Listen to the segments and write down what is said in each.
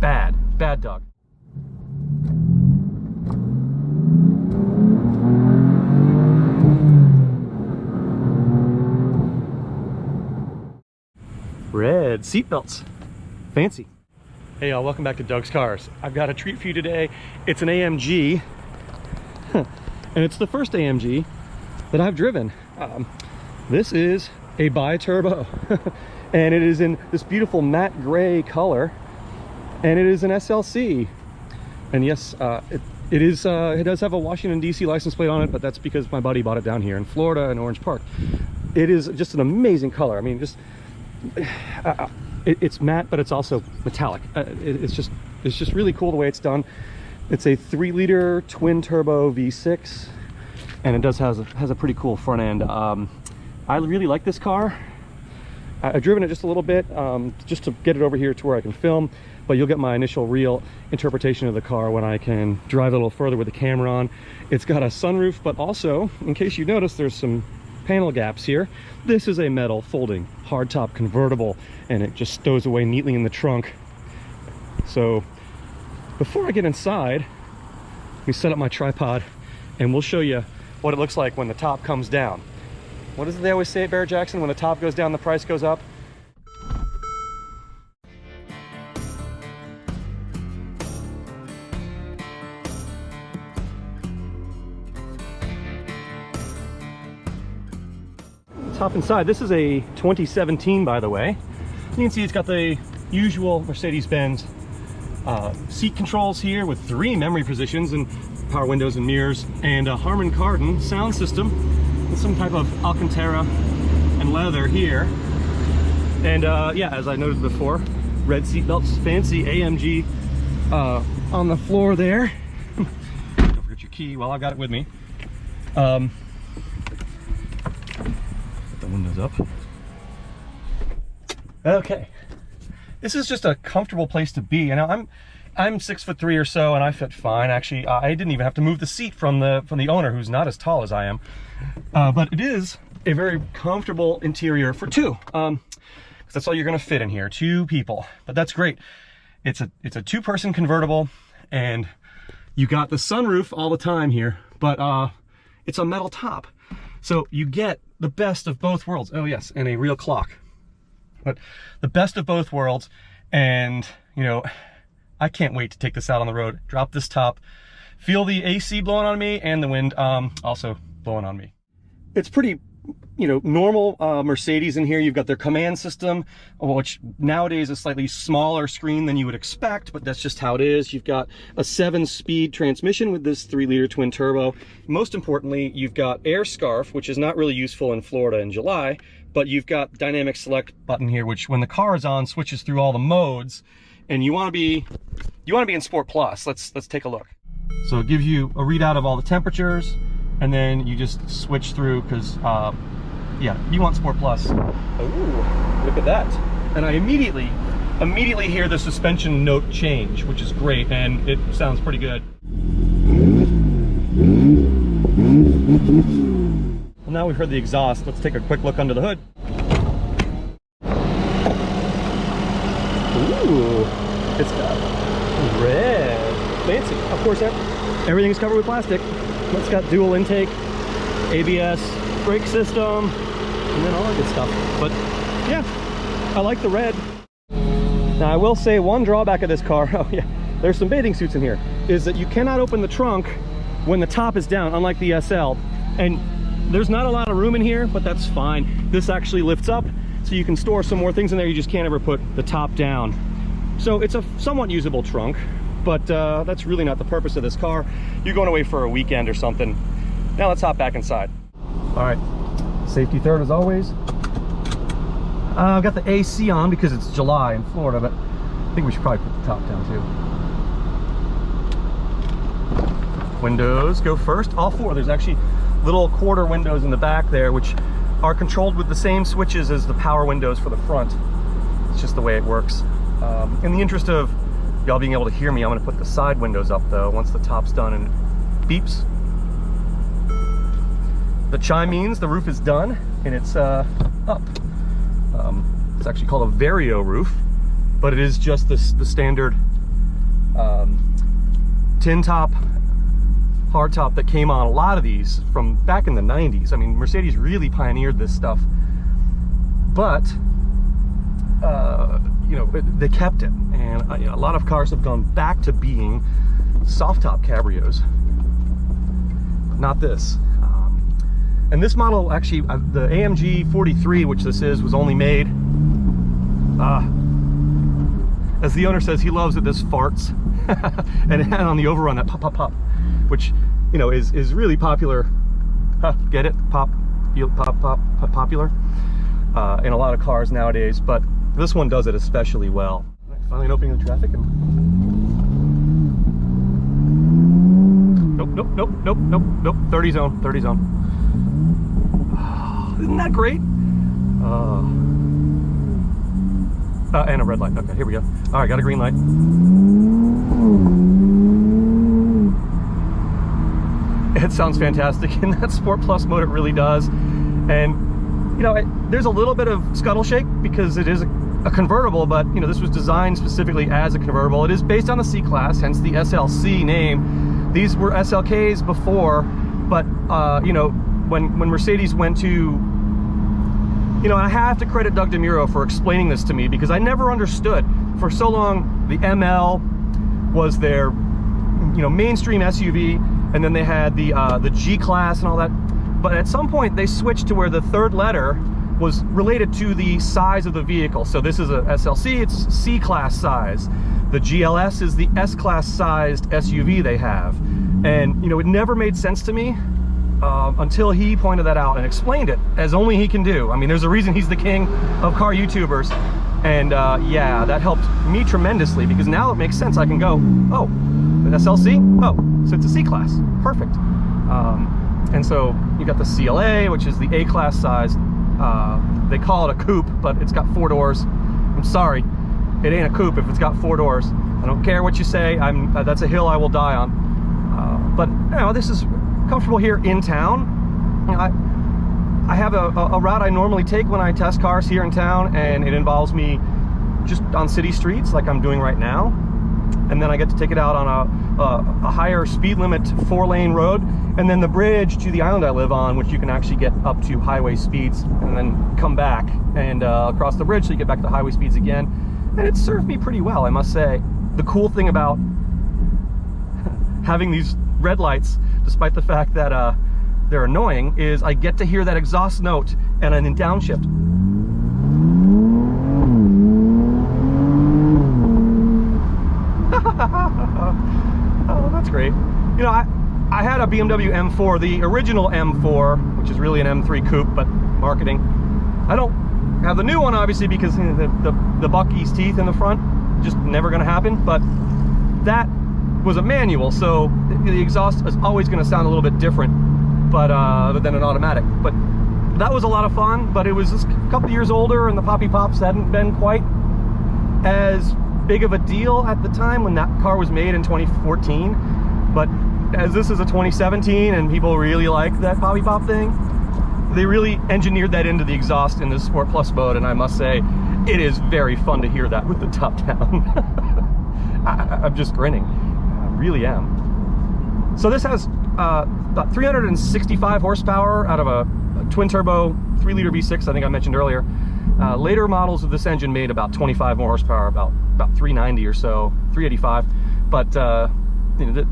bad dog. Red seatbelts, fancy. Hey y'all, welcome back to Doug's Cars. I've got a treat for you today. It's an AMG, and it's the first AMG that I've driven. This is a bi-turbo, and it is in this beautiful matte gray color, and it is an SLC. And yes, it does have a Washington DC license plate on it, but that's because my buddy bought it down here in Florida in Orange Park. It is just an amazing color. I mean, just it's matte, but it's also metallic. It's just really cool the way it's done. It's a 3-liter twin turbo V6, and it does has a pretty cool front end. I really like this car. I've driven it just a little bit, just to get it over here to where I can film, but you'll get my initial real interpretation of the car when I can drive a little further with the camera on. It's got a sunroof, but also, in case you notice, there's some panel gaps here. This is a metal folding hardtop convertible, and it just stows away neatly in the trunk. So before I get inside, let me set up my tripod and we'll show you what it looks like when the top comes down. What is it they always say at Bear Jackson? When the top goes down, the price goes up. Hop inside. This is a 2017, by the way. You can see it's got the usual Mercedes Benz seat controls here with 3 memory positions and power windows and mirrors, and a Harman Kardon sound system with some type of Alcantara and leather here. And yeah, as I noted before, red seat belts, fancy AMG on the floor there. Don't forget your key. Well, I've got it with me. Windows up. Okay, this is just a comfortable place to be. You know, I'm 6'3" or so, and I fit fine. Actually, I didn't even have to move the seat from the owner, who's not as tall as I am. But it is a very comfortable interior for 2. Because that's all you're going to fit in here, 2 people. But that's great. It's a 2-person convertible, and you got the sunroof all the time here, but it's a metal top. So you get the best of both worlds. Oh yes, and a real clock. But the best of both worlds, and you know, I can't wait to take this out on the road, drop this top, feel the AC blowing on me and the wind also blowing on me. It's pretty, you know, normal Mercedes in here. You've got their command system, which nowadays is a slightly smaller screen than you would expect, but that's just how it is. You've got a 7-speed transmission with this 3-liter twin turbo. Most importantly, you've got air scarf, which is not really useful in Florida in July, but you've got dynamic select button here, which when the car is on, switches through all the modes, and you want to be in Sport Plus. Let's take a look. So it gives you a readout of all the temperatures, and then you just switch through, because yeah, you want Sport Plus. Oh, look at that. And I immediately hear the suspension note change, which is great, and it sounds pretty good. Well, now we've heard the exhaust, let's take a quick look under the hood. Ooh, it's got red, fancy. Of course, everything is covered with plastic. It's got dual intake, ABS, brake system, and then all that good stuff. But yeah, I like the red. Now I will say one drawback of this car, oh yeah, there's some bathing suits in here, is that you cannot open the trunk when the top is down, unlike the SL. And there's not a lot of room in here, but that's fine. This actually lifts up, so you can store some more things in there. You just can't ever put the top down. So it's a somewhat usable trunk, but that's really not the purpose of this car. You're going away for a weekend or something. Now let's hop back inside. All right, safety third as always. I've got the AC on because it's July in Florida, but I think we should probably put the top down too. Windows go first, all 4. There's actually little quarter windows in the back there, which are controlled with the same switches as the power windows for the front. It's just the way it works. In the interest of y'all being able to hear me, I'm gonna put the side windows up though, once the top's done and it beeps. The chime means the roof is done and it's up. It's actually called a Vario roof, but it is just the standard tin top, hard top that came on a lot of these from back in the 90s. I mean, Mercedes really pioneered this stuff, but you know, they kept it, and you know, a lot of cars have gone back to being soft top cabrios, but not this. And this model, actually, the AMG 43, which this is, was only made, as the owner says, he loves that this farts, and on the overrun, that pop, pop, pop, which, you know, is really popular. Get it? Pop, pop, pop, popular in a lot of cars nowadays, but this one does it especially well. Finally opening the traffic, and nope, 30 zone, 30 zone. Isn't that great? And a red light. Okay, here we go. All right, got a green light. It sounds fantastic in that Sport Plus mode. It really does. And you know, there's a little bit of scuttle shake because it is a convertible, but you know, this was designed specifically as a convertible. It is based on the C-Class, hence the SLC name. These were SLKs before, but you know, when Mercedes went to, you know, and I have to credit Doug DeMuro for explaining this to me, because I never understood. For so long, the ML was their, you know, mainstream SUV, and then they had the G-Class and all that. But at some point, they switched to where the third letter was related to the size of the vehicle. So this is a SLC, it's C-Class size. The GLS is the S-Class sized SUV they have. And, you know, it never made sense to me until he pointed that out and explained it, as only he can do. I mean, there's a reason he's the king of car YouTubers. And yeah, that helped me tremendously, because now it makes sense. I can go, oh, an SLC? Oh, so it's a C-Class. Perfect. And so you got the CLA, which is the A-Class size. They call it a coupe, but it's got 4 doors. I'm sorry, it ain't a coupe if it's got 4 doors. I don't care what you say. That's a hill I will die on. But you know, this is comfortable here in town. You know, I have a route I normally take when I test cars here in town, and it involves me just on city streets like I'm doing right now. And then I get to take it out on a higher speed limit 4-lane road, and then the bridge to the island I live on, which you can actually get up to highway speeds and then come back and across the bridge so you get back to highway speeds again. And it served me pretty well, I must say. The cool thing about having these red lights, despite the fact that they're annoying, is I get to hear that exhaust note and in downshift. Oh, that's great. You know, I had a BMW M4, the original M4, which is really an M3 coupe, but marketing. I don't have the new one, obviously, because you know, the Bucky's teeth in the front, just never gonna happen. But that was a manual, so the exhaust is always gonna sound a little bit different, but than an automatic. But that was a lot of fun, but it was just a couple years older, and the Poppy Pops hadn't been quite as big of a deal at the time when that car was made in 2014. But as this is a 2017 and people really like that Poppy Pop thing, they really engineered that into the exhaust in this Sport Plus mode, and I must say it is very fun to hear that with the top down. I'm just grinning. I really am. So this has about 365 horsepower out of a twin turbo 3-liter V6, I think I mentioned earlier. Later models of this engine made about 25 more horsepower, about 390 or so, 385. But you know,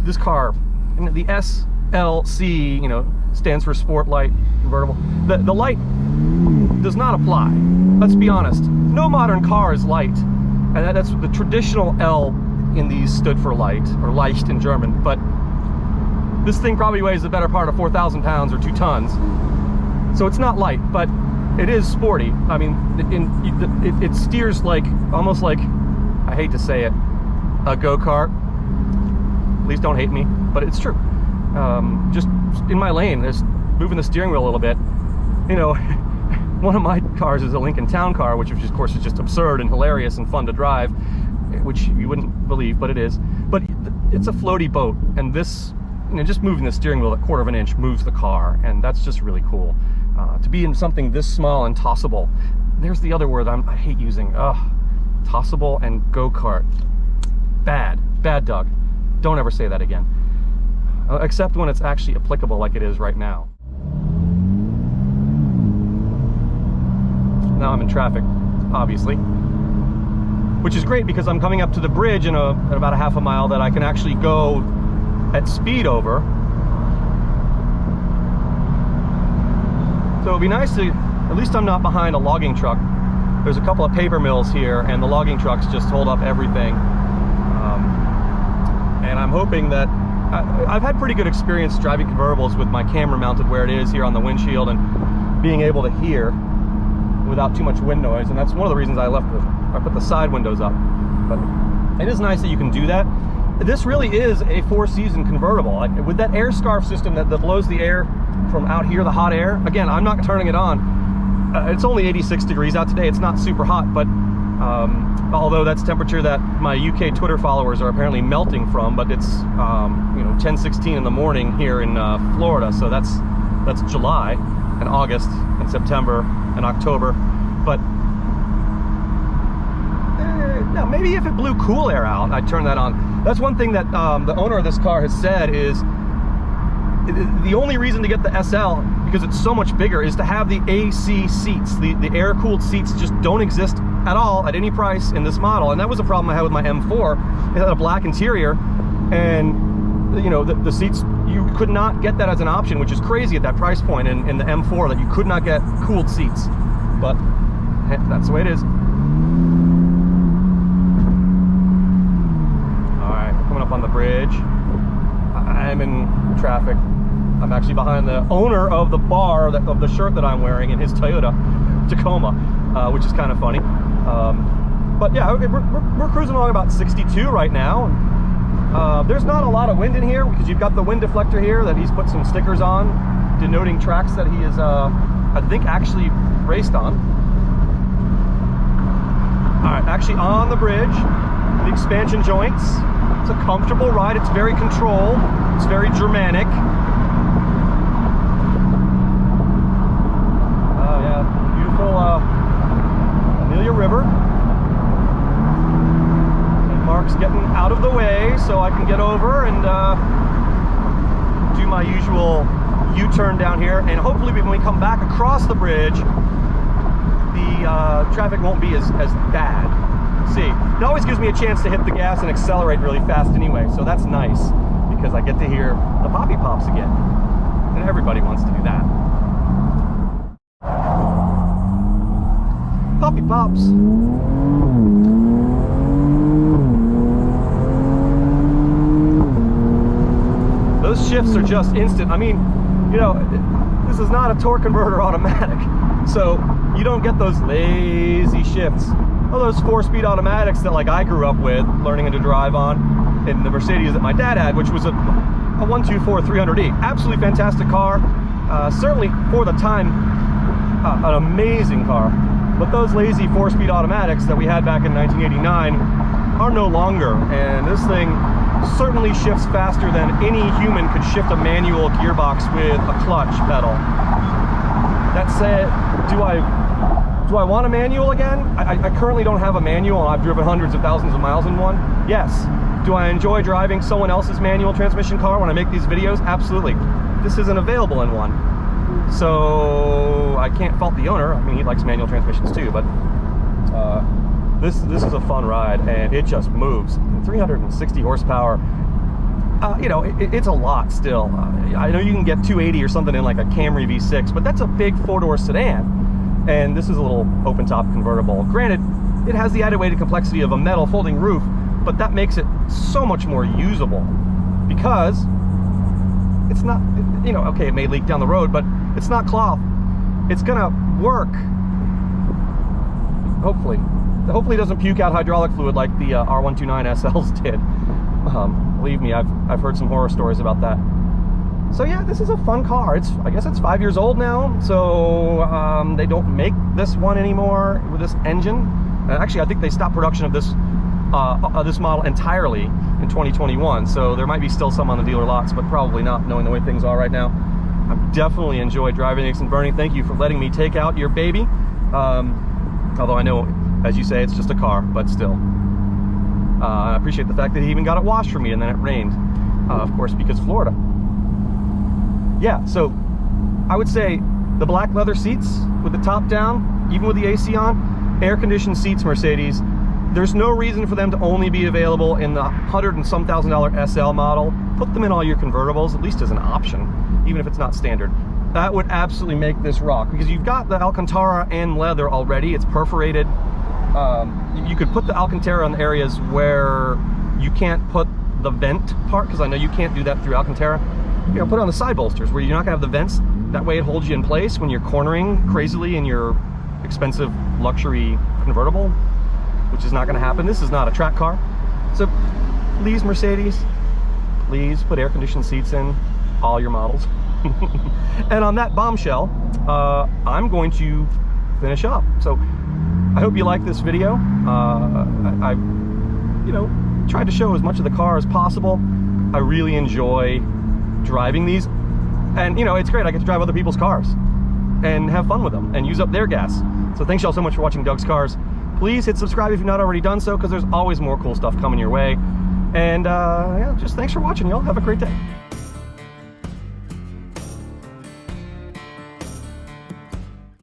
this car, the SLC, you know, stands for Sport Light Convertible. The light does not apply. Let's be honest. No modern car is light, and that's the traditional L in these stood for light, or leicht in German. But this thing probably weighs the better part of 4,000 pounds or 2 tons. So it's not light, but it is sporty. I mean, it steers like, almost like, I hate to say it, a go-kart. Please don't hate me, but it's true. Just in my lane, just moving the steering wheel a little bit. You know, one of my cars is a Lincoln Town Car, which of course is just absurd and hilarious and fun to drive, which you wouldn't believe, but it is. But it's a floaty boat, and this, you know, just moving the steering wheel a 1/4 of an inch moves the car, and that's just really cool. To be in something this small and tossable. There's the other word I hate using. Tossable and go-kart. Bad Doug. Don't ever say that again. Except when it's actually applicable like it is right now. Now I'm in traffic, obviously. Which is great because I'm coming up to the bridge in about a half a mile that I can actually go at speed over. So it'd be nice to, at least I'm not behind a logging truck. There's a couple of paper mills here and the logging trucks just hold up everything. And I'm hoping that, I've had pretty good experience driving convertibles with my camera mounted where it is here on the windshield and being able to hear without too much wind noise, and that's one of the reasons I put the side windows up. But it is nice that you can do that. This really is a 4-season convertible. Like, with that air scarf system that blows the air from out here, the hot air. Again, I'm not turning it on. It's only 86 degrees out today. It's not super hot, but although that's temperature that my UK Twitter followers are apparently melting from, but it's you know, 10:16 in the morning here in Florida, so that's July and August and September and October. But now maybe if it blew cool air out, I'd turn that on. That's one thing that the owner of this car has said is the only reason to get the SL, because it's so much bigger, is to have the AC seats. The air-cooled seats just don't exist at all at any price in this model, and that was a problem I had with my M4. It had a black interior, and you know, the seats, you could not get that as an option, which is crazy at that price point in the M4, that you could not get cooled seats. But hey, that's the way it is. All right, coming up on the bridge. I'm in traffic. I'm actually behind the owner of the bar of the shirt that I'm wearing in his Toyota Tacoma, which is kind of funny. But yeah, we're cruising along about 62 right now. There's not a lot of wind in here because you've got the wind deflector here that he's put some stickers on denoting tracks that he is, I think, actually raced on. All right, actually on the bridge, the expansion joints. It's a comfortable ride. It's very controlled. It's very Germanic. Oh yeah, beautiful Amelia River. And Mark's getting out of the way so I can get over and do my usual U-turn down here. And hopefully when we come back across the bridge, the traffic won't be as bad. See, it always gives me a chance to hit the gas and accelerate really fast anyway, so that's nice because I get to hear the poppy pops again, and everybody wants to do that. Poppy pops. Those shifts are just instant. I mean, you know, this is not a torque converter automatic, so you don't get those lazy shifts. All those 4-speed automatics that like I grew up with learning to drive on in the Mercedes that my dad had, which was a 124 300E. Absolutely fantastic car. Certainly for the time, an amazing car. But those lazy 4-speed automatics that we had back in 1989 are no longer. And this thing certainly shifts faster than any human could shift a manual gearbox with a clutch pedal. That said, do I want a manual again? I currently don't have a manual, and I've driven hundreds of thousands of miles in one. Yes. Do I enjoy driving someone else's manual transmission car when I make these videos? Absolutely. This isn't available in one, so I can't fault the owner. I mean, he likes manual transmissions too, but this is a fun ride, and it just moves. 360 horsepower. You know, it's a lot still. I know you can get 280 or something in like a Camry V6, but that's a big 4-door sedan. And this is a little open-top convertible. Granted, it has the added weighted complexity of a metal folding roof, but that makes it so much more usable because it's not, you know, okay, it may leak down the road, but it's not cloth. It's gonna work. Hopefully. Hopefully it doesn't puke out hydraulic fluid like the R129 SLs did. Believe me, I've heard some horror stories about that. So yeah, this is a fun car. I guess it's 5 years old now, so they don't make this one anymore with this engine. Actually, I think they stopped production of this model entirely in 2021, so there might be still some on the dealer lots, but probably not, knowing the way things are right now. I've definitely enjoyed driving this and burning. Thank you for letting me take out your baby. Although I know, as you say, it's just a car, but still. I appreciate the fact that he even got it washed for me, and then it rained, of course, because Florida. Yeah, so I would say the black leather seats with the top down, even with the AC on, air-conditioned seats, Mercedes. There's no reason for them to only be available in the $100 and some thousand SL model. Put them in all your convertibles, at least as an option, even if it's not standard. That would absolutely make this rock, because you've got the Alcantara and leather already. It's perforated. You could put the Alcantara in the areas where you can't put the vent part, because I know you can't do that through Alcantara. You know, put it on the side bolsters where you're not gonna have the vents. That way it holds you in place when you're cornering crazily in your expensive luxury convertible, which is not gonna happen. This is not a track car. So please, Mercedes, please put air-conditioned seats in all your models. And on that bombshell, I'm going to finish up. So I hope you like this video. I you know, tried to show as much of the car as possible. I really enjoy driving these, and you know, it's great. I get to drive other people's cars and have fun with them and use up their gas. So thanks y'all so much for watching Doug's Cars. Please hit subscribe if you've not already done so, because there's always more cool stuff coming your way. And yeah, just thanks for watching, y'all. Have a great day.